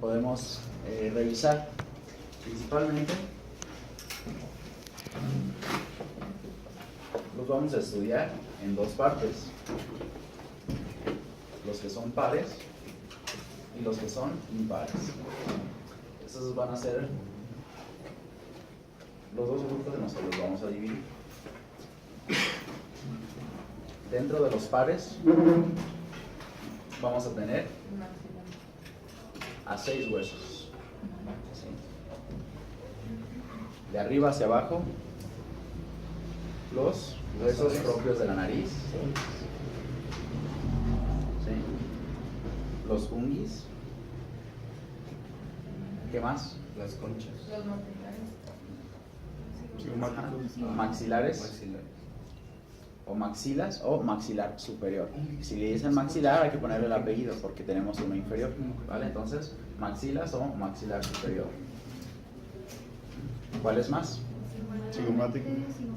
podemos revisar. Principalmente los vamos a estudiar en dos partes: los que son pares y los que son impares. Estos van a ser los dos grupos en los que los vamos a dividir. Dentro de los pares vamos a tener a 6 huesos. ¿Sí? De arriba hacia abajo, los huesos propios de la nariz. ¿Sí? Los unguis. ¿Qué más? Las conchas. Los maxilares. Maxilares. O maxilas o maxilar superior. Si le dicen maxilar hay que ponerle el apellido porque tenemos uno inferior, ¿vale? Entonces, maxilas o maxilar superior. ¿Cuáles más? Cigomático.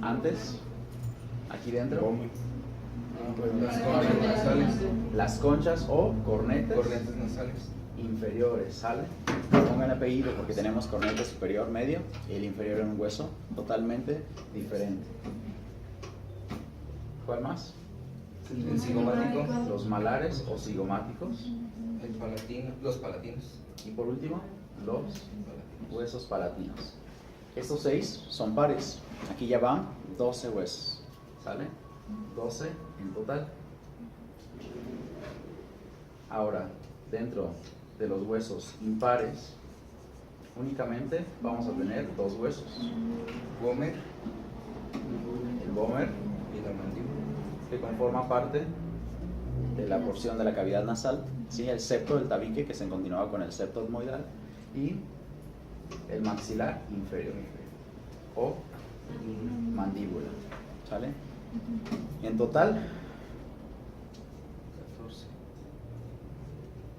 Antes, aquí dentro, Gómez. Las conchas nasales. las conchas o cornetes Cornetes nasales. inferiores, ¿sale? Pongan apellido porque tenemos cornete superior medio y el inferior en un hueso totalmente diferente. ¿Cuál más? El cigomático. Los malares o cigomáticos. El palatino. Los palatinos. Y por último, los huesos palatinos. Estos 6 son pares. Aquí ya van 12 huesos. ¿Sale? 12 en total. Ahora, dentro de los huesos impares, únicamente vamos a tener 2 huesos. Gómer El vómer, y la mandíbula. que conforma parte de la porción de la cavidad nasal, ¿sí? El septo del tabique, que se continuaba con el septo etmoidal, y el maxilar inferior o mandíbula, ¿sale? En total 14.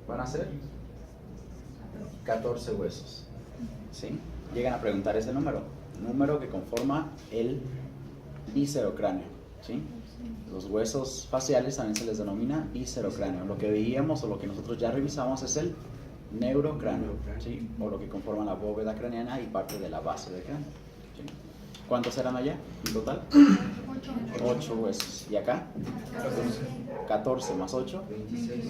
van a ser 14 huesos, ¿sí? Llegan a preguntar ese número que conforma el víscerocráneo, ¿sí? Los huesos faciales también se les denomina víscerocráneo. Lo que veíamos o lo que nosotros ya revisamos es el neurocráneo, ¿sí? O lo que conforma la bóveda craneana y parte de la base del cráneo, ¿sí? ¿Cuántos eran allá en total? 8 huesos. ¿Y acá? 14 más 8. 26.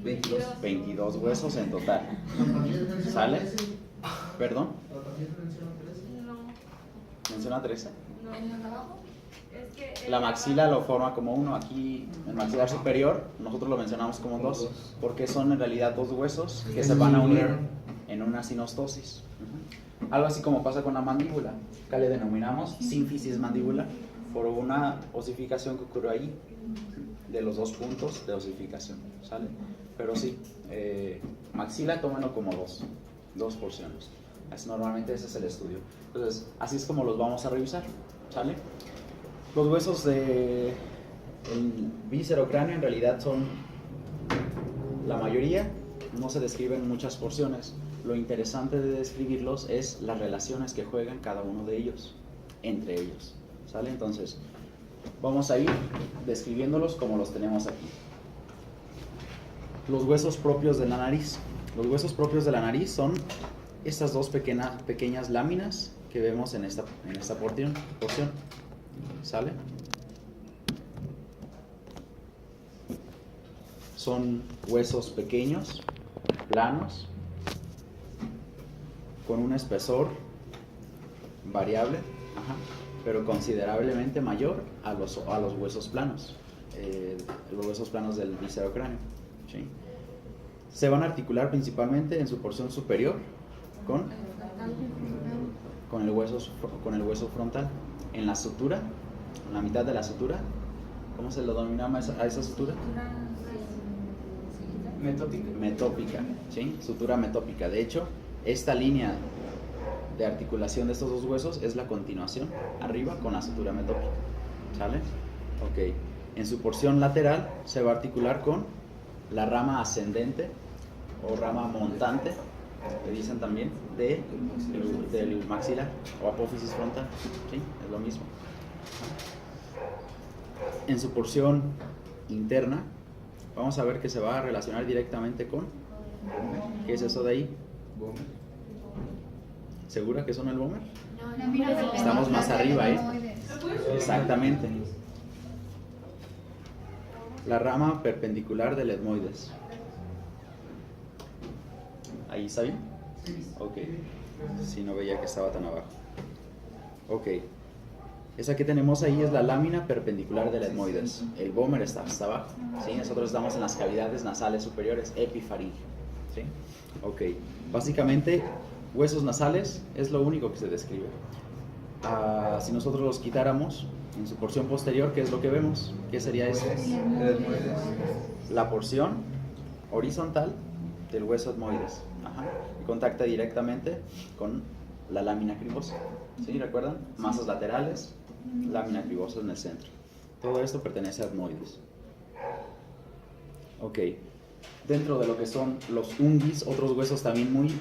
22. 22 huesos en total. ¿Sale? ¿Perdón? ¿Menciona 13? La maxila lo forma como 1. Aquí, el maxilar superior, nosotros lo mencionamos como 2, porque son en realidad 2 huesos que se van a unir en una sinostosis. Algo así como pasa con la mandíbula. Acá le denominamos sínfisis mandibular por una osificación que ocurrió ahí de los 2 puntos de osificación, ¿sale? Pero sí, maxila tómenlo como 2 porciones. Normalmente ese es el estudio. Entonces, así es como los vamos a revisar, ¿sale? Los huesos del víscerocráneo en realidad son la mayoría, no se describen en muchas porciones. Lo interesante de describirlos es las relaciones que juegan cada uno de ellos, entre ellos, ¿sale? Entonces, vamos a ir describiéndolos como los tenemos aquí. Los huesos propios de la nariz. Los huesos propios de la nariz son estas 2 pequeñas láminas que vemos en esta porción, ¿sale? Son huesos pequeños, planos, con un espesor variable, pero considerablemente mayor a los huesos planos, los huesos planos del víscerocráneo, ¿sí? Se van a articular principalmente en su porción superior con el hueso frontal. En la sutura, en la mitad de la sutura, ¿cómo se lo denomina a esa sutura? Metópica, ¿sí? Sutura metópica. De hecho, esta línea de articulación de estos 2 huesos es la continuación arriba con la sutura metópica, ¿sale? Ok. En su porción lateral se va a articular con la rama ascendente o rama montante, le dicen también, del maxilar o apófisis frontal, ¿sí? Es lo mismo. En su porción interna vamos a ver que se va a relacionar directamente con ¿Qué es eso de ahí? Gómez. ¿Segura que son el vómer? No, Estamos más arriba, ¿eh? Exactamente. La rama perpendicular del etmoides. ¿Ahí está bien? Ok. Si no veía que estaba tan abajo. Ok. Esa que tenemos ahí es la lámina perpendicular del etmoides. El vómer está hasta abajo. ¿Sí? Nosotros estamos en las cavidades nasales superiores, epifaringeo. ¿Sí? Ok. Básicamente, huesos nasales es lo único que se describe. Si nosotros los quitáramos en su porción posterior, ¿qué es lo que vemos? ¿Qué sería eso? El etmoides. La porción horizontal del hueso etmoides. Ajá. Y contacta directamente con la lámina cribosa. ¿Sí? ¿Recuerdan? Masas laterales, lámina cribosa en el centro. Todo esto pertenece a etmoides. Ok. Dentro de lo que son los unguis, otros huesos también muy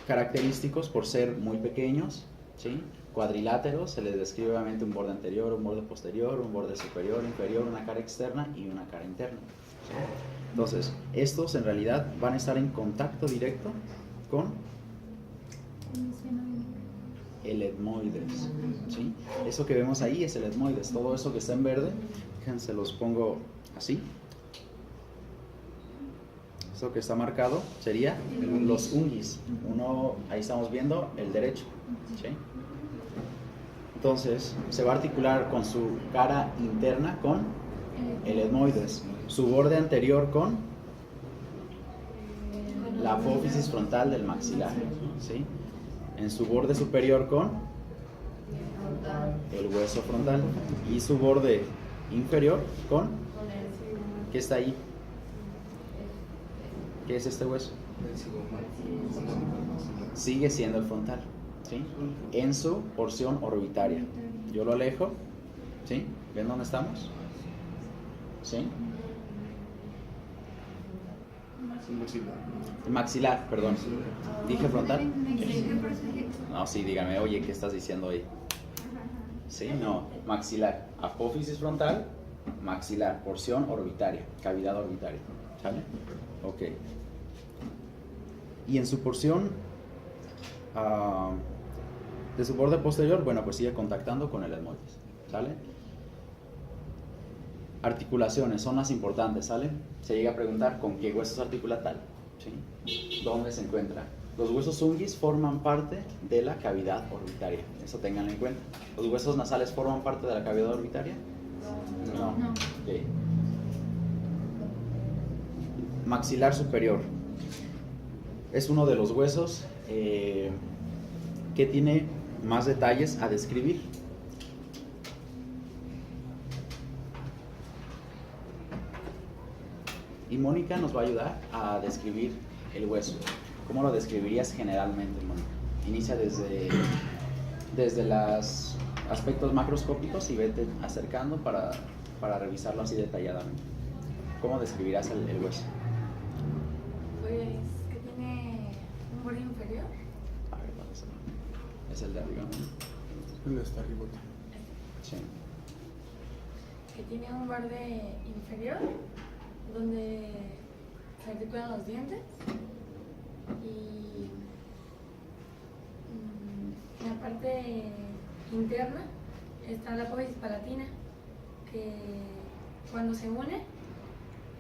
característicos por ser muy pequeños, ¿sí? Cuadriláteros, se les describe obviamente un borde anterior, un borde posterior, un borde superior, inferior, una cara externa y una cara interna. ¿Sí? Entonces, estos en realidad van a estar en contacto directo con el etmoides. ¿Sí? Eso que vemos ahí es el etmoides. Todo eso que está en verde, fíjense, los pongo así. Eso que está marcado sería los unguis. Uno, ahí estamos viendo el derecho. ¿Sí? Entonces, se va a articular con su cara interna con el etmoides, su borde anterior con la apófisis frontal del maxilar, ¿sí? En su borde superior con el hueso frontal y su borde inferior con, ¿qué está ahí? ¿Qué es este hueso? El cigomático. Sigue siendo el frontal, ¿sí? En su porción orbitaria. Yo lo alejo, ¿sí? ¿Ven dónde estamos? ¿Sí? Maxilar, perdón. ¿Dije frontal? No, sí, dígame, oye, ¿qué estás diciendo ahí? Sí, no, maxilar. Apófisis frontal, maxilar, porción orbitaria, cavidad orbitaria. ¿Sale? Ok. Y en su porción de su borde posterior, bueno, pues sigue contactando con el etmoides. ¿Sale? Articulaciones son las importantes, ¿sale? Se llega a preguntar con qué huesos articula tal, ¿sí? ¿Dónde se encuentra? Los huesos unguis forman parte de la cavidad orbitaria, eso ténganlo en cuenta. ¿Los huesos nasales forman parte de la cavidad orbitaria? No. Okay. Maxilar superior es uno de los huesos que tiene más detalles a describir. Y Mónica nos va a ayudar a describir el hueso. ¿Cómo lo describirías generalmente, Mónica? Inicia desde los aspectos macroscópicos y vete acercando para revisarlo así detalladamente. ¿Cómo describirás el hueso? Pues que tiene un borde inferior. A ver, vamos a ver. Es el de arriba, ¿no? El de esta ribota. Sí. Que tiene un borde inferior donde se articulan los dientes y en la parte interna está la apófisis palatina, que cuando se une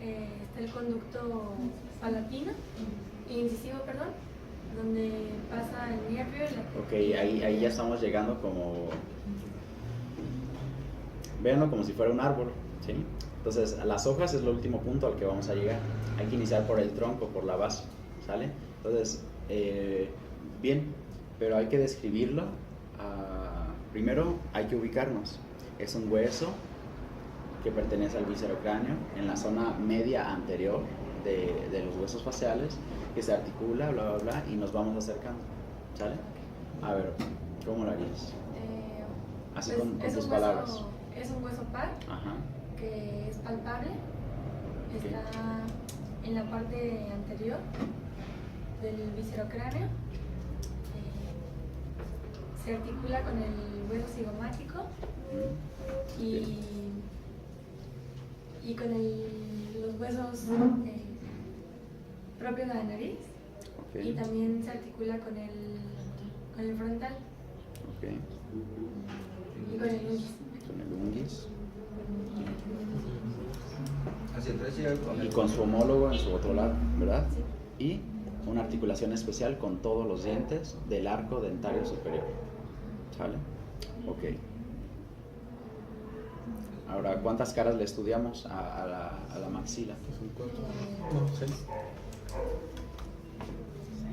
está el conducto palatino, incisivo, perdón, donde pasa el nervio y la... Ok, ahí ya estamos llegando como... Véanlo como si fuera un árbol, ¿sí? Entonces, las hojas es el último punto al que vamos a llegar. Hay que iniciar por el tronco, por la base, ¿sale? Entonces, bien, pero hay que describirlo. Primero hay que ubicarnos. Es un hueso que pertenece al viscerocráneo en la zona media anterior de los huesos faciales, que se articula, bla, bla, bla, y nos vamos acercando, ¿sale? A ver, ¿cómo lo harías? Así pues, con es tus un palabras. hueso, es un hueso par. Ajá. Que es palpable, está en la parte anterior del viscerocráneo, se articula con el hueso cigomático y con los huesos propio de la nariz Ok. y también se articula con el frontal Ok. y con el unguis. Con el unguis. Hacia atrás y Y con su homólogo en su otro lado, ¿verdad? Sí. Y una articulación especial con todos los dientes del arco dentario superior. ¿Sale? Ok. Ahora, ¿cuántas caras le estudiamos a la maxila? No, 6.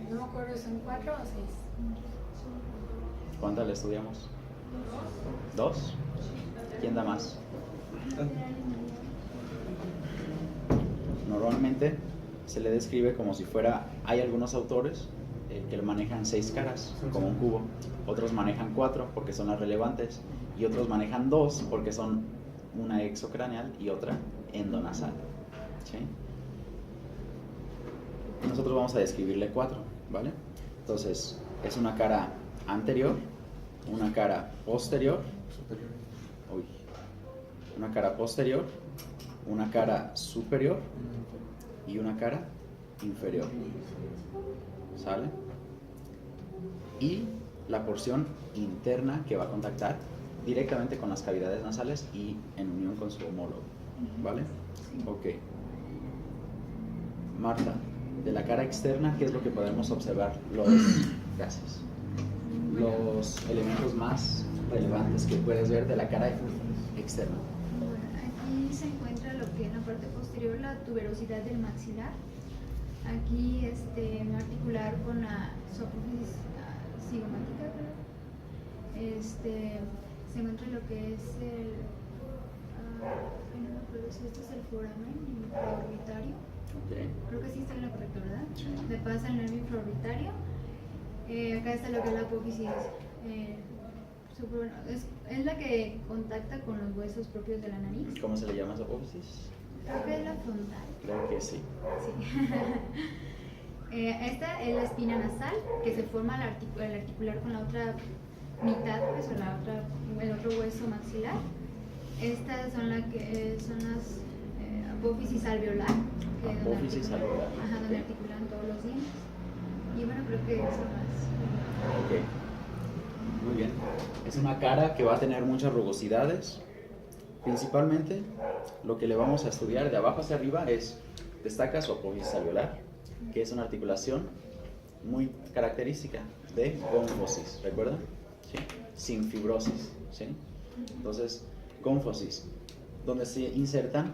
No me acuerdo si son 4 o 6. ¿Cuántas le estudiamos? ¿2? ¿Quién da más? Normalmente se le describe como si fuera, hay algunos autores que manejan 6 caras, como un cubo, otros manejan 4 porque son las relevantes, y otros manejan 2 porque son una exocraneal y otra endonasal. ¿Sí? Nosotros vamos a describirle 4, ¿vale? Entonces, es una cara anterior, una cara posterior, uy, una cara posterior, una cara superior y una cara inferior. ¿Sale? Y la porción interna que va a contactar directamente con las cavidades nasales y en unión con su homólogo. ¿Vale? Ok. Marta, de la cara externa, ¿qué es lo que podemos observar? Gracias. Los elementos más relevantes que puedes ver de la cara externa. Bueno, aquí se encuentra lo que en la parte posterior, la tuberosidad del maxilar. Aquí en articular con la apófisis cigomática, se encuentra lo que es el, no me acuerdo si este es el foramen infraorbitario. Okay. Creo que sí está en la correcta, ¿verdad? Sí. Le pasa el nervio infraorbitario. Acá está lo que es la apófisis. Es la que contacta con los huesos propios de la nariz. ¿Cómo se le llama esa apófisis? Creo que es la frontal. Creo que sí. Sí. Esta es la espina nasal, que se forma al articular con la otra mitad, pues, o el otro hueso maxilar. Estas son las apófisis alveolar. Apófisis alveolar. Ajá, donde articulan todos los dientes. Y bueno, creo que eso más. Ok. Muy bien. Es una cara que va a tener muchas rugosidades. Principalmente, lo que le vamos a estudiar de abajo hacia arriba destaca su apófisis alveolar, que es una articulación muy característica de gónfosis, ¿recuerdan? ¿Sí? Sin fibrosis, ¿sí? Entonces, gónfosis, donde se insertan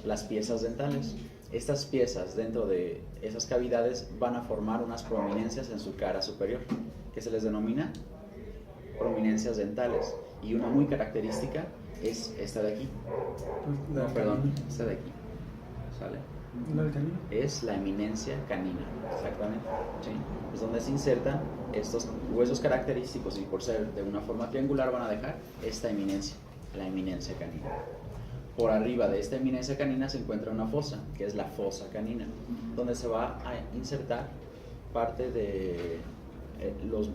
las piezas dentales. Estas piezas dentro de esas cavidades van a formar unas prominencias en su cara superior, que se les denomina prominencias dentales. Y una muy característica es esta de aquí. No, perdón, esta de aquí. ¿Sale? ¿La del canino? Es la eminencia canina, exactamente. ¿Sí? Es donde se insertan estos huesos característicos y por ser de una forma triangular van a dejar esta eminencia, la eminencia canina. Por arriba de esta eminencia canina se encuentra una fosa, que es la fosa canina, donde se va a insertar parte de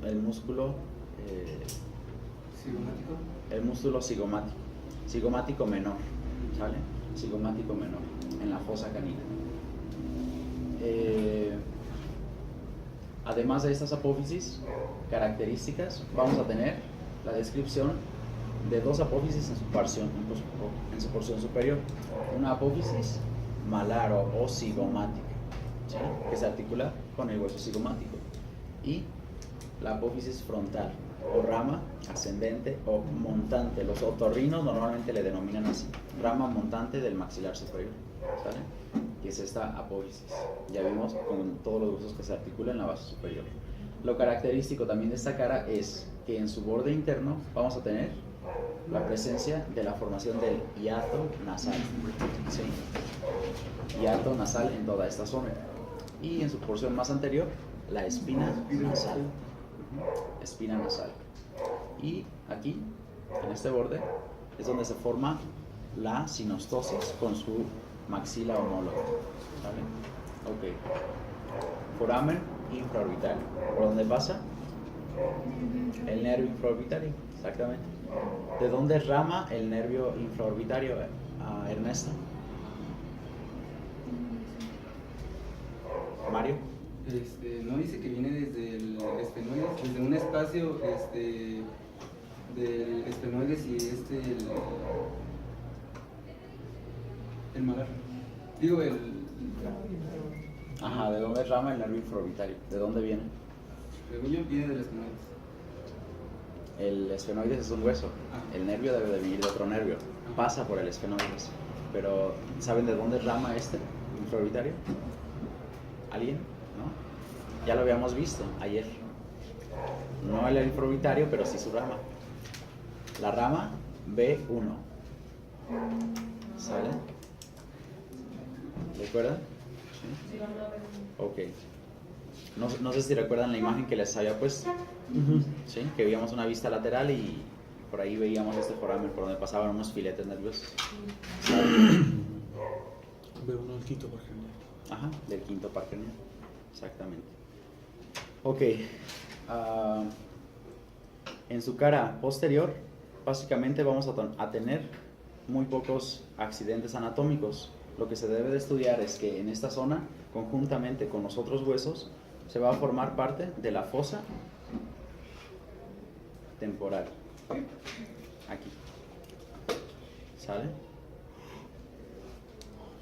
el músculo cigomático menor, ¿sale? Cigomático menor, en la fosa canina. Además de estas apófisis características, vamos a tener la descripción de 2 apófisis en su porción superior. Una apófisis malar o cigomática, ¿sí? Que se articula con el hueso cigomático, y la apófisis frontal o rama ascendente o montante. Los otorrinos normalmente le denominan así, rama montante del maxilar superior, ¿sale? Que es esta apófisis. Ya vimos con todos los huesos que se articulan en la base superior. Lo característico también de esta cara es que en su borde interno vamos a tener la presencia de la formación del hiato nasal, ¿sí? Hiato nasal en toda esta zona. Y en su porción más anterior, la espina nasal. Espina nasal. Y aquí, en este borde, es donde se forma la sinostosis con su maxila homóloga. ¿Vale? Ok. Foramen infraorbitario. ¿Por dónde pasa? El nervio infraorbitario, exactamente. ¿De dónde rama el nervio infraorbitario, Mario. No dice que viene desde el esfenoides, desde un espacio del esfenoides y el malar. Digo, Ajá, ¿de dónde rama el nervio infraorbitario? ¿De dónde viene? según yo, viene del esfenoides. El esfenoides es un hueso. Ah. El nervio debe de venir de otro nervio. Pasa por el esfenoides. Pero, ¿saben de dónde rama este infraorbitario? ¿Alguien? ¿No? Ya lo habíamos visto ayer. No el infraorbitario, pero sí su rama. La rama B1. ¿Sale? ¿Recuerdan? Sí. Ok. No sé si recuerdan la imagen que les había puesto. ¿Sí? Que veíamos una vista lateral y por ahí veíamos este foramen por donde pasaban unos filetes nerviosos. Veo uno del quinto par craneal. Ajá, del quinto par craneal. Exactamente. Ok. En su cara posterior, básicamente vamos a tener muy pocos accidentes anatómicos. Lo que se debe de estudiar es que en esta zona, conjuntamente con los otros huesos, se va a formar parte de la fosa temporal. Aquí. ¿Sale?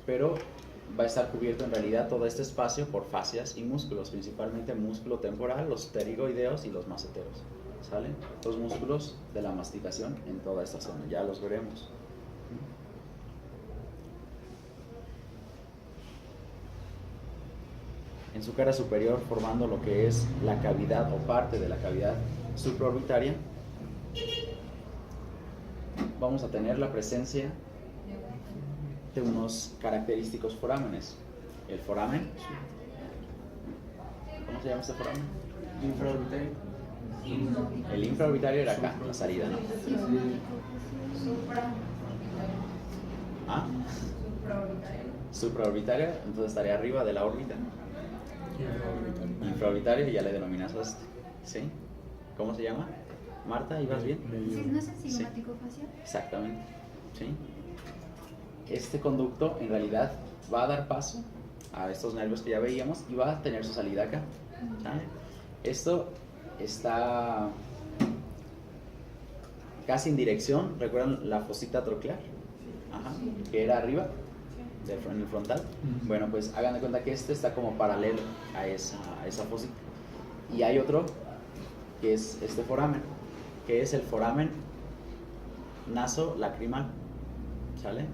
Pero va a estar cubierto en realidad todo este espacio por fascias y músculos, principalmente músculo temporal, los pterigoideos y los maceteros. ¿Sale? Los músculos de la masticación en toda esta zona, ya los veremos. En su cara superior, formando lo que es la cavidad o parte de la cavidad supraorbitaria, vamos a tener la presencia de unos característicos forámenes. El foramen, ¿cómo se llama este foramen? Infraorbitario. El infraorbitario era acá, la salida, ¿no? ¿Ah? Supraorbitario, entonces estaría arriba de la órbita. Infraorbitario, ya le denominas a este. ¿Sí? ¿Cómo se llama? Marta, ¿ibas bien? Sí, ¿no es el cigomático facial? Exactamente. ¿Sí? Este conducto en realidad va a dar paso a estos nervios que ya veíamos y va a tener su salida acá. ¿Sale? Esto está casi en dirección, ¿recuerdan la fosita troclear? Ajá, que era arriba, en el frontal. Bueno, pues hagan de cuenta que este está como paralelo a esa fosita. Y hay otro que es este foramen, que es el foramen nasolacrimal, ¿sale?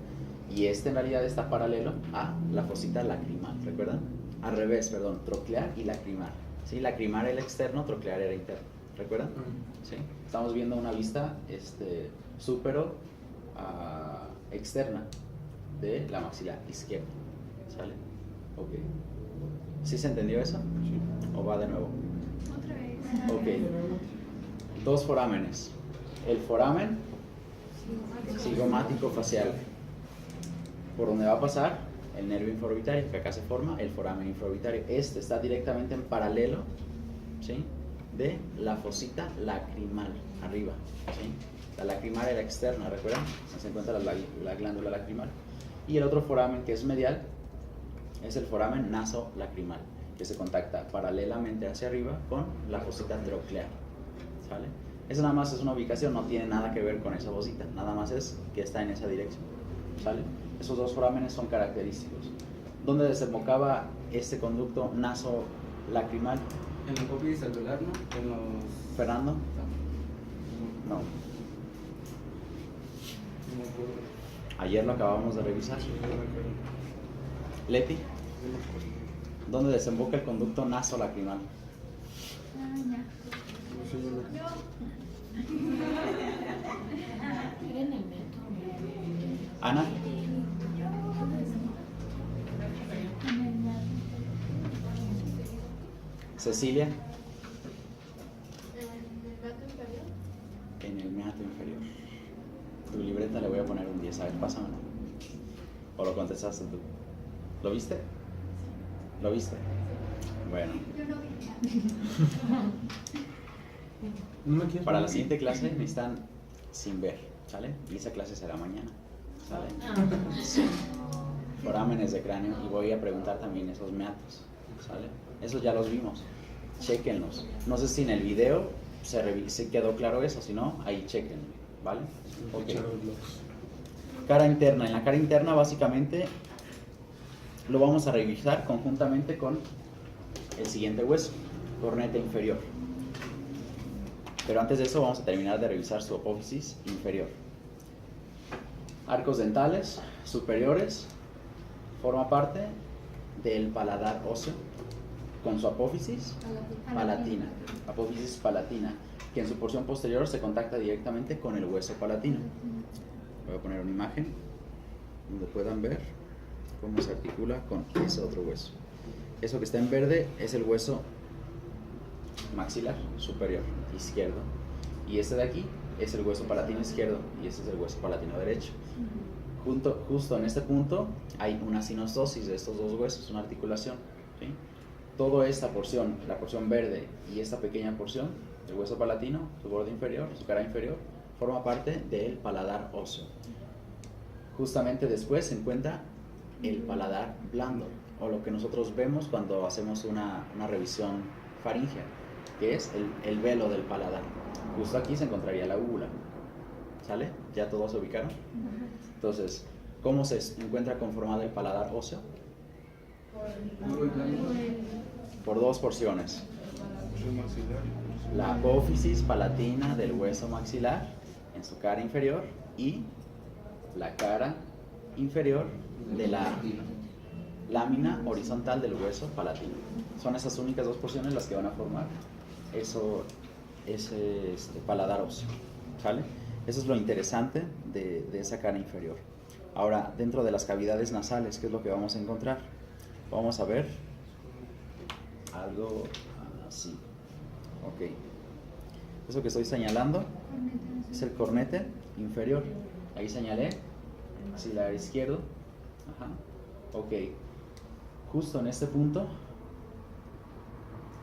Y este en realidad está paralelo a la fosita lacrimal, ¿recuerdan? Al revés, perdón, troclear y lacrimal. ¿Sí? Lacrimal era externo, troclear era interno, ¿recuerdan? ¿Sí? Estamos viendo una vista súpero externa de la maxilar izquierda, ¿sale? Ok. ¿Sí se entendió eso? Sí. ¿O va de nuevo? Otra vez. Ok. Dos forámenes. El foramen cigomático facial, por donde va a pasar el nervio infraorbitario, que acá se forma el foramen infraorbitario. Este está directamente en paralelo, ¿sí?, de la fosita lacrimal, arriba, ¿sí? La lacrimal era externa, ¿recuerdan? Se encuentra la glándula lacrimal. Y el otro foramen, que es medial, es el foramen nasolacrimal, que se contacta paralelamente hacia arriba con la fosita troclear, ¿sale? Eso nada más es una ubicación, no tiene nada que ver con esa fosita, nada más es que está en esa dirección, ¿sale? Esos dos forámenes son característicos. ¿Dónde desembocaba este conducto nasolacrimal? En la hipófisis alveolar, ¿no? En los... ¿Fernando? No. No me acuerdo. Ayer lo acabamos de revisar. Leti, ¿dónde desemboca el conducto nasolacrimal? Ah, ya. Ana, Cecilia, en el meato inferior. Tu libreta le voy a poner un 10, a ver, pásamelo. ¿O lo contestaste tú? ¿Lo viste? ¿Lo viste? Bueno. Yo no vi. ¿No me quieres Para la poner? siguiente clase necesitan sin ver, ¿sale? Y esa clase será mañana, ¿sale? Sí. Forámenes de cráneo, y voy a preguntar también esos meatos, ¿sale? Esos ya los vimos, chéquenlos. No sé si en el video se quedó claro eso, si no, ahí chequenlo, ¿vale? Ok. Cara interna. En la cara interna básicamente lo vamos a revisar conjuntamente con el siguiente hueso, corneta inferior. Pero antes de eso vamos a terminar de revisar su apófisis inferior. Arcos dentales superiores, forma parte del paladar óseo con su apófisis palatina, apófisis palatina, que en su porción posterior se contacta directamente con el hueso palatino. Voy a poner una imagen donde puedan ver cómo se articula con ese otro hueso. Eso que está en verde es el hueso maxilar superior izquierdo, y este de aquí es el hueso palatino izquierdo y este es el hueso palatino derecho. Justo en este punto hay una sinostosis de estos dos huesos, una articulación, ¿sí? Toda esta porción, la porción verde y esta pequeña porción, el hueso palatino, su borde inferior, su cara inferior, forma parte del paladar óseo. Justamente después se encuentra el paladar blando, o lo que nosotros vemos cuando hacemos una revisión faríngea, que es el velo del paladar. Justo aquí se encontraría la úvula, ¿sale? ¿Ya todos se ubicaron? Entonces, ¿cómo se encuentra conformado el paladar óseo? Por dos porciones. La apófisis palatina del hueso maxilar en su cara inferior y la cara inferior de la lámina horizontal del hueso palatino. Son esas únicas dos porciones las que van a formar ese paladar óseo, ¿sale? Eso es lo interesante de esa cara inferior. Ahora, dentro de las cavidades nasales, ¿qué es lo que vamos a encontrar? Vamos a ver algo así. Ok. Eso que estoy señalando es el cornete inferior. Ahí señalé, axilar izquierdo. Ajá. Ok. Justo en este punto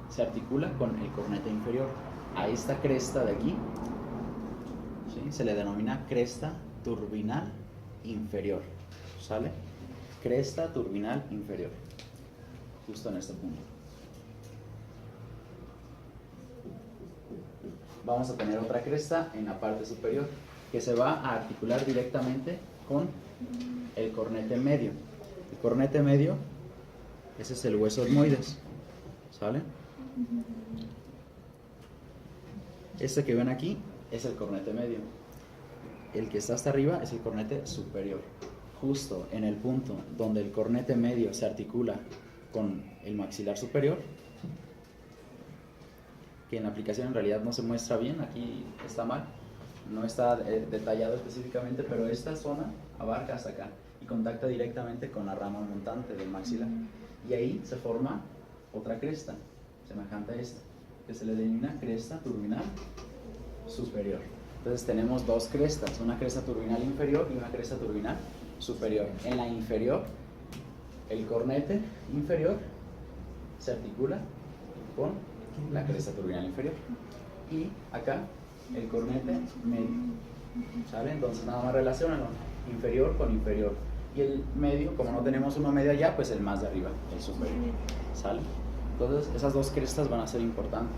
se articula con el cornete inferior. A esta cresta de aquí, ¿sí?, se le denomina cresta turbinal inferior, ¿sale? Cresta turbinal inferior, justo en este punto. Vamos a tener otra cresta en la parte superior que se va a articular directamente con el cornete medio. El cornete medio, ese es el hueso etmoides, ¿sale? Este que ven aquí es el cornete medio. El que está hasta arriba es el cornete superior. Justo en el punto donde el cornete medio se articula con el maxilar superior, que en la aplicación en realidad no se muestra bien, aquí está mal, no está detallado específicamente, pero esta zona abarca hasta acá y contacta directamente con la rama montante del maxilar. Y ahí se forma otra cresta, semejante a esta, que se le denomina cresta turbinal superior. Entonces tenemos dos crestas, una cresta turbinal inferior y una cresta turbinal superior. En la inferior, el cornete inferior se articula con la cresta turbinal inferior. Y acá, el cornete medio, ¿sale? Entonces nada más relacionan inferior con inferior. Y el medio, como no tenemos uno medio allá, pues el más de arriba, el superior, ¿sale? Entonces esas dos crestas van a ser importantes.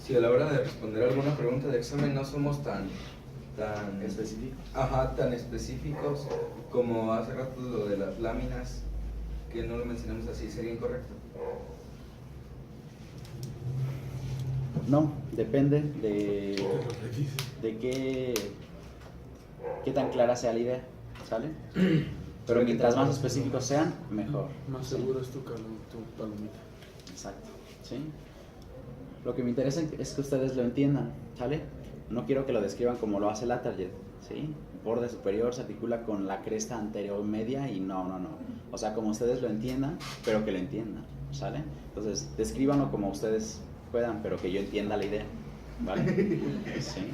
Si a la hora de responder alguna pregunta de examen no somos tan Específicos. Ajá, tan específicos como hace rato lo de las láminas, que no lo mencionamos así, ¿sería incorrecto? No, depende de qué tan clara sea la idea, ¿sale? Pero mientras más específicos sean, mejor. Más ¿sí? seguro es tu palomita. Exacto, ¿sí? Lo que me interesa es que ustedes lo entiendan, ¿sale? No quiero que lo describan como lo hace Latarjet, ¿sí? Borde superior se articula con la cresta anterior media y no. O sea, como ustedes lo entiendan, pero que lo entiendan, ¿sale? Entonces, descríbanlo como ustedes puedan, pero que yo entienda la idea, ¿vale? ¿Sí?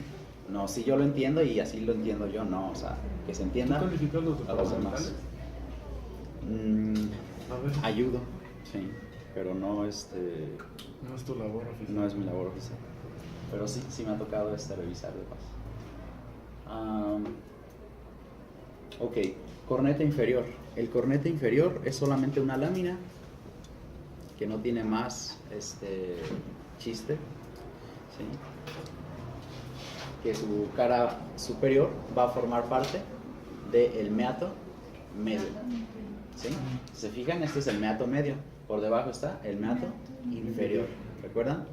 No, si yo lo entiendo y así lo entiendo yo, no, o sea, que se entienda ¿Tú calificas los a los demás. A ver. Ayudo, sí, pero no No es tu labor oficial. no es mi labor oficial. Pero sí me ha tocado revisar de paso. Ok, corneta inferior. El corneta inferior es solamente una lámina que no tiene más chiste, ¿sí? Que su cara superior va a formar parte del meato medio, ¿sí? Si se fijan, este es el meato medio, por debajo está el meato inferior. ¿Recuerdan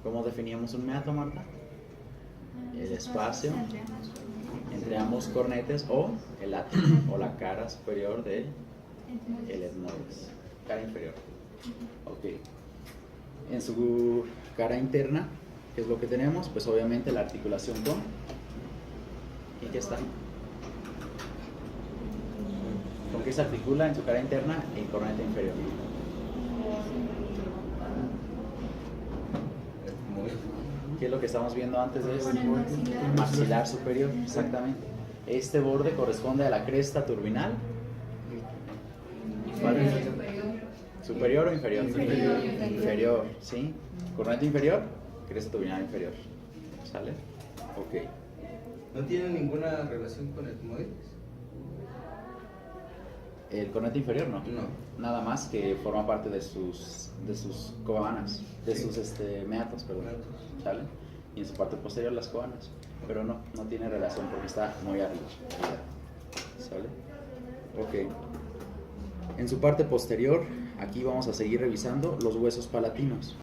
cómo definíamos un meato, Marta? El espacio entre ambos cornetes o el atrio, o la cara superior del etmoides, cara inferior. Ok. En su cara interna, ¿qué es lo que tenemos? Pues obviamente la articulación con... ¿Y qué está? ¿Con qué se articula en su cara interna el cornete inferior? ¿Qué es lo que estamos viendo antes de esto? Con el maxilar. Maxilar superior, exactamente. Este borde corresponde a la cresta turbinal. ¿Superior o inferior? Inferior. Inferior, ¿sí? Cornete inferior, cresta turbinal inferior. ¿Sale? Ok. ¿No tiene ninguna relación con el etmoides? El cornete inferior no. No. Nada más que forma parte de sus coanas, de Sí. sus meatos, perdón. ¿Sale? Y en su parte posterior las coanas. Pero no tiene relación porque está muy arriba. ¿Sale? Ok. En su parte posterior, aquí vamos a seguir revisando los huesos palatinos.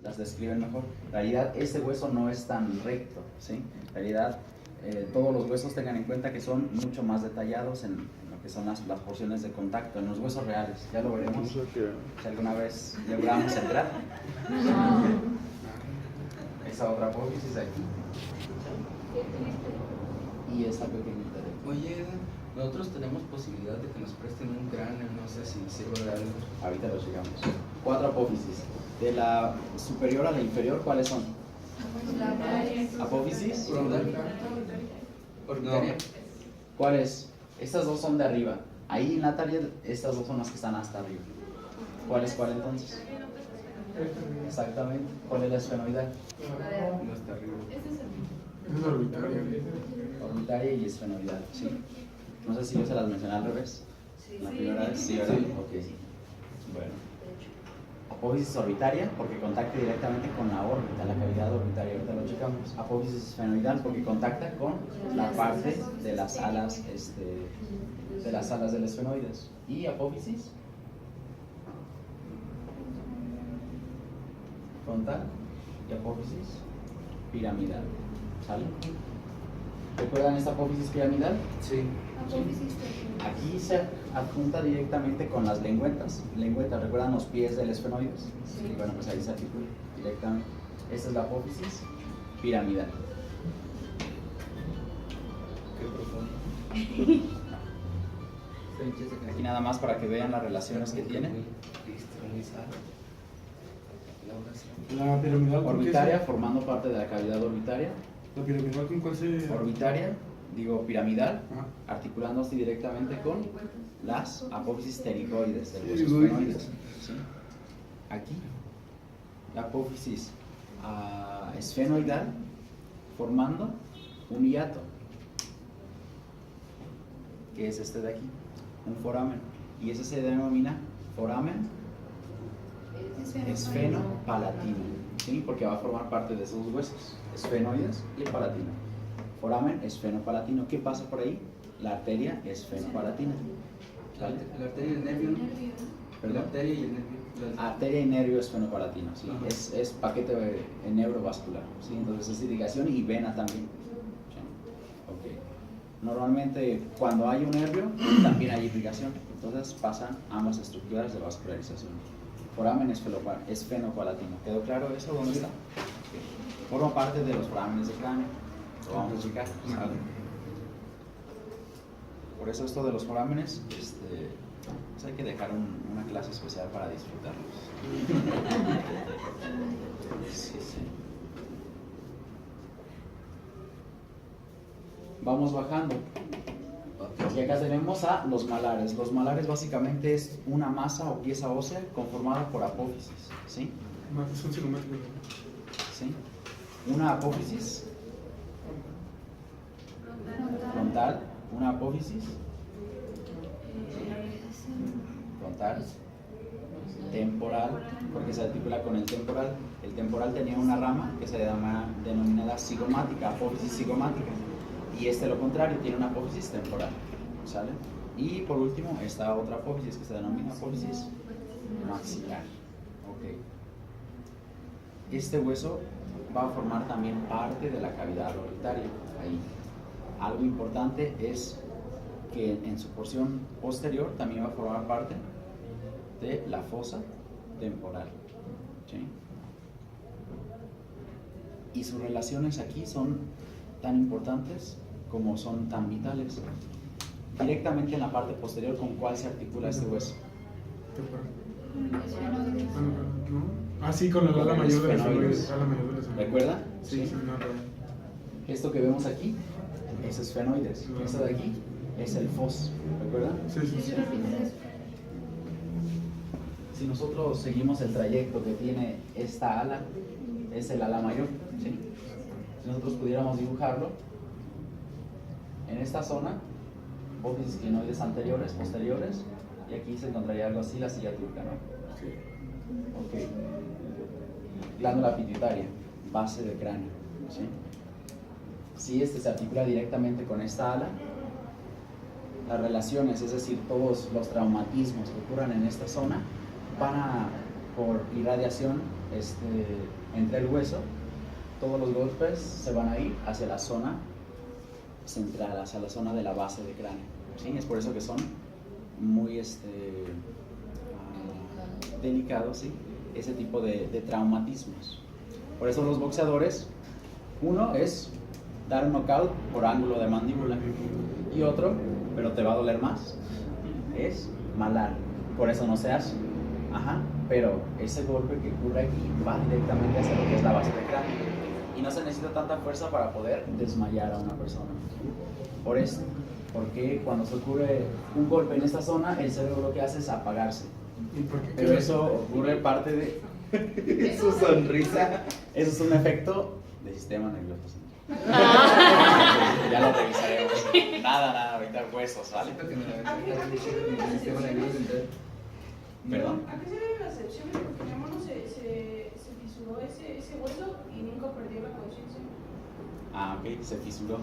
Las describen mejor. En realidad, este hueso no es tan recto, ¿sí? En realidad, todos los huesos tengan en cuenta que son mucho más detallados en lo que son las porciones de contacto, en los huesos reales. Ya lo veremos Eso que... si alguna vez logramos entrar. Esa otra apófisis aquí. Y esta pequeñita de aquí. Oye, nosotros tenemos posibilidad de que nos presten un cráneo, no sé si sirve de algo. Ahorita lo llegamos. 4 apófisis. De la superior a la inferior, ¿cuáles son? Apófisis. No, ¿Cuáles? Estas dos son de arriba. Ahí en la tarea, estas dos son las que están hasta arriba. ¿Cuál es cuál entonces? Exactamente. ¿Cuál es la esfenoidal? no está arriba. Es orbitario. Orbitaria y esfenoidal, ¿sí? No sé si yo se las mencioné al revés. La primera vez, sí, ¿verdad? Ok. Bueno. Apófisis orbitaria porque contacta directamente con la órbita, la cavidad orbitaria, ahorita lo checamos. Apófisis esfenoidal porque contacta con la parte de las alas, de las alas del esfenoides. Y apófisis frontal y apófisis piramidal. ¿Sale? ¿Recuerdan esta apófisis piramidal? Sí. Apófisis terminal. Aquí se adjunta directamente con las lengüetas. Lengüetas, ¿recuerdan los pies del esfenoides? Sí. Bueno, pues ahí se articula directamente. Esta es la apófisis piramidal. Qué profundo. Aquí nada más para que vean las relaciones que tiene. La piramidal, ¿con qué Orbitaria se- formando parte de la cavidad orbitaria. La piramidal, ¿con cuál se...? Orbitaria, digo piramidal, Ah. articulándose directamente con las apófisis pterigoides del hueso Pterigoides. esfenoides. ¿Sí? Aquí, la apófisis esfenoidal formando un hiato, que es este de aquí, un foramen. Y ese se denomina foramen esfenopalatino, ¿sí? Porque va a formar parte de esos huesos, esfenoides y el palatino. Foramen esfenopalatino. ¿Qué pasa por ahí? La arteria esfenopalatina. ¿Sale? La arteria y el nervio, ¿no? ¿Perdón? La arteria y el nervio. Arteria y nervio esfenopalatino, ¿sí? Ajá. Es paquete neurovascular, ¿sí? Entonces es irrigación y vena también. ¿Sí? Ok. Normalmente cuando hay un nervio también hay irrigación, entonces pasan ambas estructuras de vascularización. Foramen esfenopalatino. ¿Quedó claro eso? ¿Dónde está? Ok. Forma parte de los forámenes del cráneo. Lo vamos a checar. ¿Sale? Por eso esto de los forámenes, pues hay que dejar una clase especial para disfrutarlos. Sí, sí. Vamos bajando. Y acá tenemos a los malares. Los malares básicamente es una masa o pieza ósea conformada por apófisis, ¿sí? Son cigomáticos. ¿Sí? Una apófisis frontal una apófisis frontal, temporal, porque se articula con el temporal. El temporal tenía una rama que se llama denominada cigomática, apófisis cigomática, y lo contrario, tiene una apófisis temporal, ¿sale? Y por último, esta otra apófisis que se denomina apófisis maxilar. Ok. Este hueso va a formar también parte de la cavidad orbitaria. Ahí. Algo importante es que en su porción posterior también va a formar parte de la fosa temporal. ¿Sí? Y sus relaciones aquí son tan importantes como son tan vitales. Directamente en la parte posterior, ¿con cuál se articula este hueso? ¿No? Ah, sí, con la ala mayor de la esfenoides. ¿Recuerda? Sí, sí, no, Esto que vemos aquí es esfenoides. Esto de aquí es el fos. ¿Recuerda? sí, sí, sí. Si nosotros seguimos el trayecto que tiene esta ala, es el ala mayor. ¿Sí? Si nosotros pudiéramos dibujarlo, en esta zona, apófisis clinoides anteriores, posteriores, y aquí se encontraría algo así, la silla turca, ¿no? Sí. Ok. Glándula pituitaria, base del cráneo. ¿Sí? Si este se articula directamente con esta ala, las relaciones, es decir, todos los traumatismos que ocurran en esta zona, van a, por irradiación entre el hueso, todos los golpes se van a ir hacia la zona central, hacia la zona de la base del cráneo. ¿Sí? Es por eso que son muy delicados, ¿sí? Ese tipo de traumatismos. Por eso los boxeadores, uno es dar un knockout por ángulo de mandíbula, y otro, pero te va a doler más, es malar. Por eso no se hace. Ajá, pero ese golpe que ocurre aquí va directamente hacia lo que es la base del cráneo, y no se necesita tanta fuerza para poder desmayar a una persona. Por esto, porque cuando se ocurre un golpe en esta zona, el cerebro lo que hace es apagarse. ¿Y por qué? Pero eso ocurre parte de Su sonrisa. eso es un efecto del sistema nervioso central. Ya lo revisaremos. Nada, ahorita huesos, ¿vale? Siento que me la ven el sistema nervioso central. ¿Perdón? ¿A qué se debe la excepción? Porque mi hermano se fisuró ese hueso y nunca perdió la conciencia. Ah, ok, se fisuró.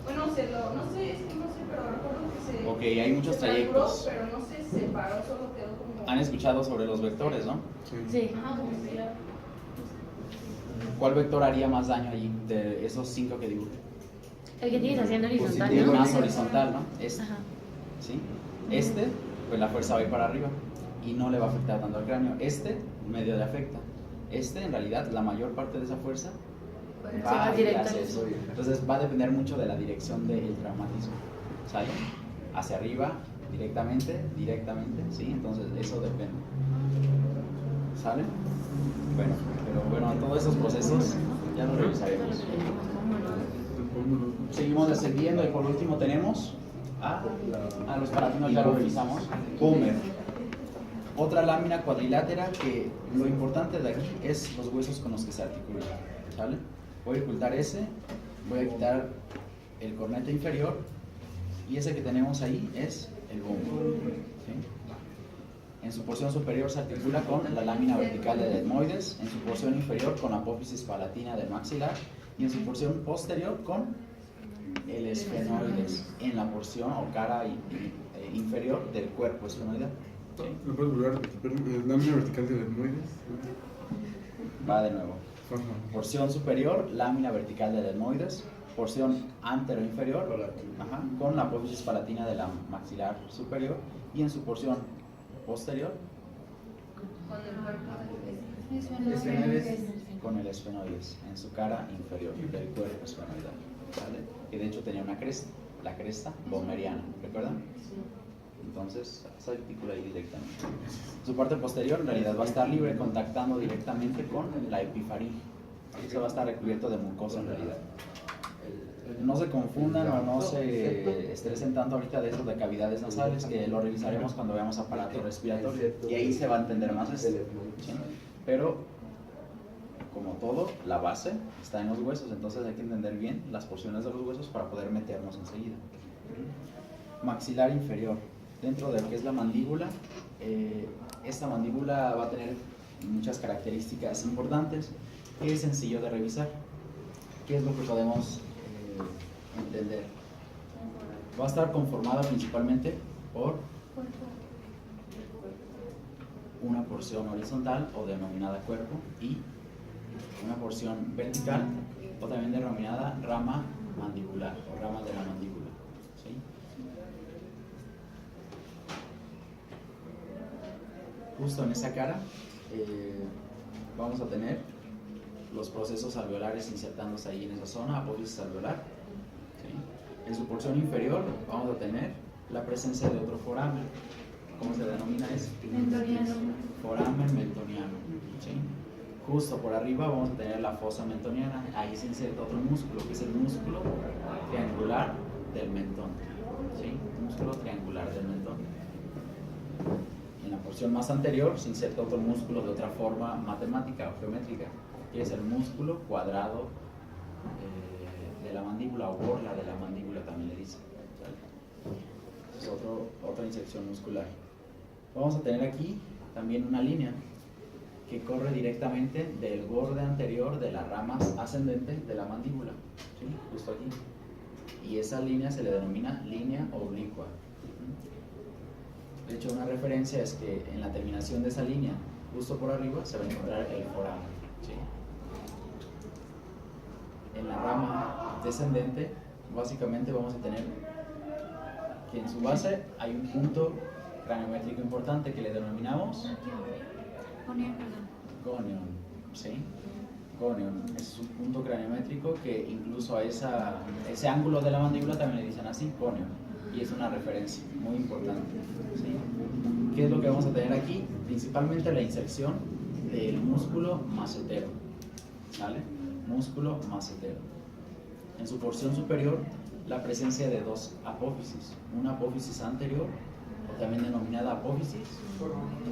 Bueno, no sé, es que no sé, pero recuerdo que se... Ok, hay muchos se fracturó, trayectos. pero no se separó, solo quedó como... Han escuchado sobre los vectores, ¿no? Sí. Ajá, como que ya... ¿Cuál vector haría más daño allí de esos 5 que dibujé? El que tienes haciendo horizontal, El ¿no? más horizontal, ¿no? Ajá. ¿Sí? Pues la fuerza va a ir para arriba y no le va a afectar tanto al cráneo. Medio le afecta. En realidad, la mayor parte de esa fuerza va a ir directo hacia al eso. Entonces va a depender mucho de la dirección del traumatismo. ¿Sale? Hacia arriba, directamente, ¿sí? Entonces eso depende. ¿Sale? Bueno, pero bueno, todos esos procesos ya los revisaremos. Seguimos descendiendo y por último tenemos a los paratinos, ya lo revisamos. Pómer. Otra lámina cuadrilátera que lo importante de aquí es los huesos con los que se articulan. ¿Sale? Voy a ocultar ese, voy a quitar el cornete inferior y ese que tenemos ahí es el pómer. ¿Sí? En su porción superior se articula con la lámina vertical del etmoides, en su porción inferior con la apófisis palatina del maxilar y en su porción posterior con el esfenoides, en la porción o cara inferior del cuerpo esfenoidal. ¿Sí? ¿Lo puedes volver a repetir? Lámina vertical del etmoides. Va de nuevo. Por favor. Porción superior, lámina vertical del etmoides, porción antero-inferior, con la apófisis palatina de la maxilar superior y en su porción posterior con el esfenoides en su cara inferior del cuerpo esfenoidal, ¿vale? Que de hecho tenía una cresta, la cresta bomeriana, ¿recuerdan? Entonces se articula ahí directamente. Su parte posterior en realidad va a estar libre, contactando directamente con la epifaringe. Eso va a estar recubierto de mucosa en realidad. No se confundan o no se estresen tanto ahorita de eso de cavidades nasales, que lo revisaremos cuando veamos aparato respiratorio y ahí se va a entender más esto, ¿sí? Pero como todo, la base está en los huesos, entonces hay que entender bien las porciones de los huesos para poder meternos enseguida. Maxilar inferior. Dentro de lo que es la mandíbula, esta mandíbula va a tener muchas características importantes que es sencillo de revisar. ¿Qué es lo que podemos entender? Va a estar conformada principalmente por una porción horizontal o denominada cuerpo y una porción vertical o también denominada rama mandibular o rama de la mandíbula. ¿Sí? Justo en esa cara vamos a tener los procesos alveolares insertándose ahí en esa zona, apófisis alveolar. ¿Sí? En su porción inferior vamos a tener la presencia de otro foramen. ¿Cómo se denomina eso? Mentoniano. Foramen mentoniano. ¿Sí? Justo por arriba vamos a tener la fosa mentoniana. Ahí se inserta otro músculo, que es el músculo triangular del mentón. ¿Sí? Músculo triangular del mentón. En la porción más anterior se inserta otro músculo de otra forma matemática o geométrica, que es el músculo cuadrado de la mandíbula o borla de la mandíbula también le dicen. Es otra inserción muscular. Vamos a tener aquí también una línea que corre directamente del borde anterior de las ramas ascendentes de la mandíbula, ¿sí? Justo aquí. Y esa línea se le denomina línea oblicua. De hecho, una referencia es que en la terminación de esa línea, justo por arriba, se va a encontrar el foramen. ¿Sí? En la rama descendente, básicamente vamos a tener que en su base hay un punto craniométrico importante que le denominamos gonion. ¿Sí? Gonion. Es un punto craniométrico que incluso a ese ángulo de la mandíbula también le dicen así, gonion. Y es una referencia muy importante. ¿Sí? ¿Qué es lo que vamos a tener aquí? Principalmente la inserción del músculo macetero. ¿Sale? Músculo macetero. En su porción superior, la presencia de dos apófisis. Una apófisis anterior, o también denominada apófisis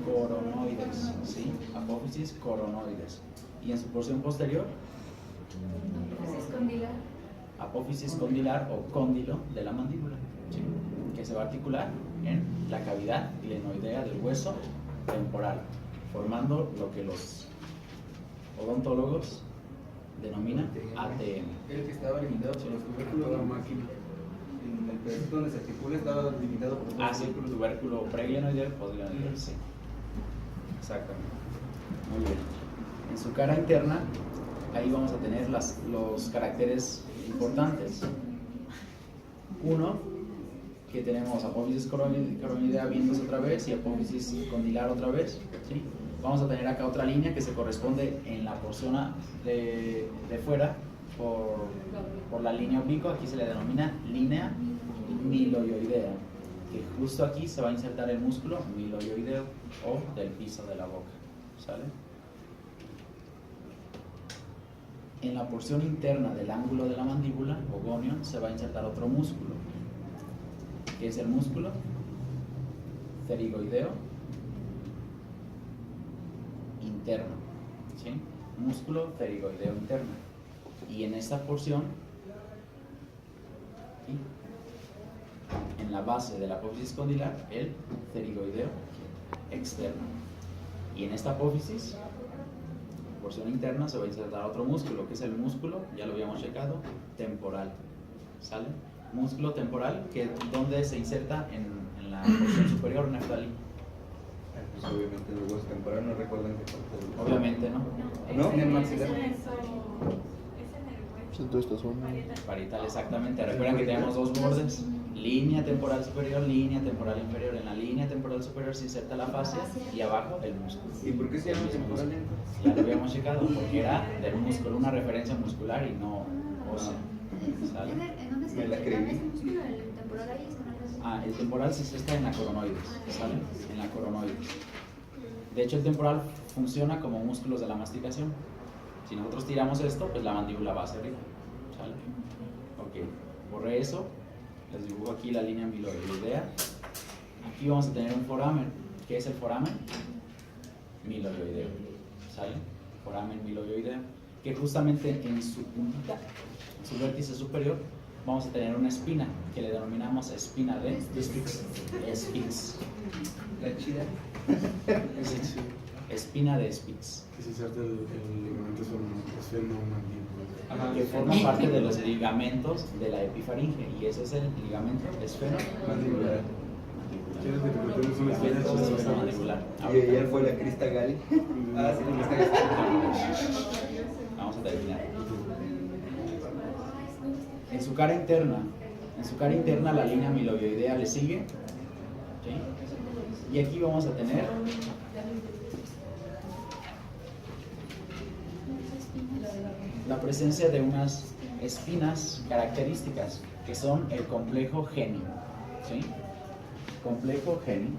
coronoides. ¿Sí? Apófisis coronoides. Y en su porción posterior, apófisis condilar o cóndilo de la mandíbula. ¿Sí? Que se va a articular en la cavidad glenoidea del hueso temporal, formando lo que los odontólogos denominan ATM. El que estaba limitado por los tubérculos de la máquina. En el pedacito donde se articula estaba limitado por los Sí, tubérculo preglenoideo, posglenoideo, sí. Exactamente. Muy bien. En su cara interna, ahí vamos a tener los caracteres importantes. Uno, que tenemos apófisis coronoidea viéndose otra vez y apófisis condilar otra vez. ¿Sí? Vamos a tener acá otra línea que se corresponde en la porción de fuera por la línea oblicua. Aquí se le denomina línea miloioidea, que justo aquí se va a insertar el músculo miloioideo o del piso de la boca. ¿Sale? En la porción interna del ángulo de la mandíbula o gonion se va a insertar otro músculo, que es el músculo pterigoideo interno. ¿Sí? Músculo pterigoideo interno. Y en esta porción, ¿sí? En la base de la apófisis condilar, el pterigoideo externo. Y en esta apófisis, porción interna, se va a insertar otro músculo, que es el músculo, ya lo habíamos checado, temporal. ¿Sale? Músculo temporal, donde se inserta en la porción superior, Neftalí. Pues obviamente el hueso temporal no recuerdan qué parte. Obviamente, ¿no? ¿No? En el maxilar. Parietal, exactamente. Recuerden que tenemos dos bordes, línea temporal superior, línea temporal inferior. En la línea temporal superior se inserta la fascia y abajo el músculo. ¿Y por qué se llama temporal entonces? Ya lo habíamos checado, porque era del músculo, una referencia muscular y no ósea. ¿Sale? ¿En dónde se Me la inserta creí. ese músculo? ¿El temporal ahí es con El temporal se inserta en la coronoides, ¿sale? En la coronoides. De hecho, el temporal funciona como músculos de la masticación. Si nosotros tiramos esto, pues la mandíbula va hacia arriba, ¿sale? Ok, borré eso. Les dibujo aquí la línea miloioidea. Aquí vamos a tener un foramen. ¿Qué es el foramen? Miloioideo, ¿sale? Foramen miloioideo, que justamente en su puntita, en su vértice superior, vamos a tener una espina que le denominamos espina de Spitz. La chida. Espina de Spitz, Que se inserta el ligamento esfenomandibular. Ajá. que forma parte de los ligamentos de la epifaringe, y ese es el ligamento esfenomandibular. ¿Quieres que te contemos una historia chistosa? Esfenomandibular. Y ayer fue la Crista Gali. Ah, sí, la Crista Gali. Vamos a terminar. En su cara interna la línea amiloidea le sigue, ¿sí? Y aquí vamos a tener la presencia de unas espinas características que son el complejo Henny, ¿sí? Complejo Henny.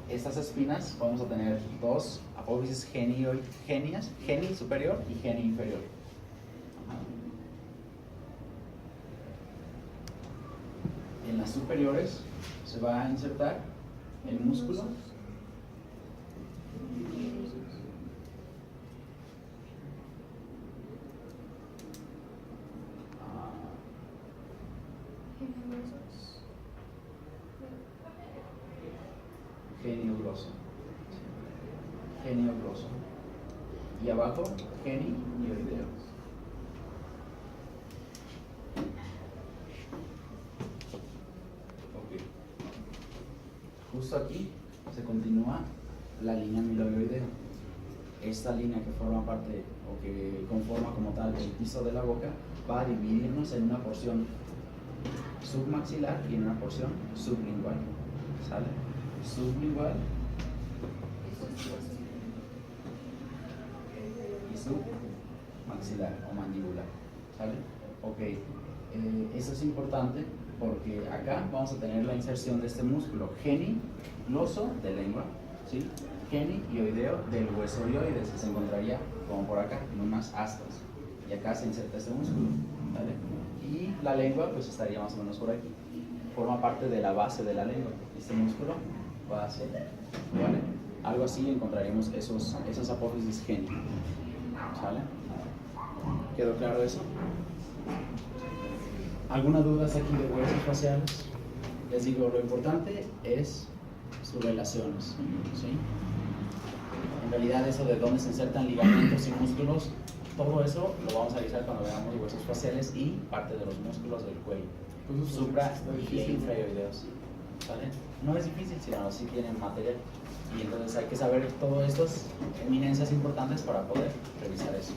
Estas espinas vamos a tener dos apófisis genias, geni superior y geni inferior. En las superiores se va a insertar el músculo genio gloso, y abajo geni mioideo. Okay. Justo aquí se continúa la línea amiloidea. Esta línea que forma parte o que conforma como tal el piso de la boca va a dividirnos en una porción submaxilar y en una porción sublingual. ¿Sale? Sublingual y submaxilar o mandibular. ¿Sale? Ok. Eso es importante porque acá vamos a tener la inserción de este músculo genigloso de lengua, ¿sí? Genioideo del hueso hioides, que se encontraría como por acá, en unas astas. Y acá se inserta este músculo, ¿vale? Y la lengua pues estaría más o menos por aquí. Forma parte de la base de la lengua. Este músculo va a ser, ¿vale? Algo así encontraríamos esos apófisis geni. ¿Sale? ¿Quedó claro eso? ¿Alguna duda aquí de huesos faciales? Les digo, lo importante es sus relaciones, ¿sí? En realidad eso de dónde se insertan ligamentos y músculos, todo eso lo vamos a revisar cuando veamos huesos faciales y parte de los músculos del cuello, supra y infraoideos, ¿vale? No es difícil, sino sí tienen material, y entonces hay que saber todas estas eminencias importantes para poder revisar eso.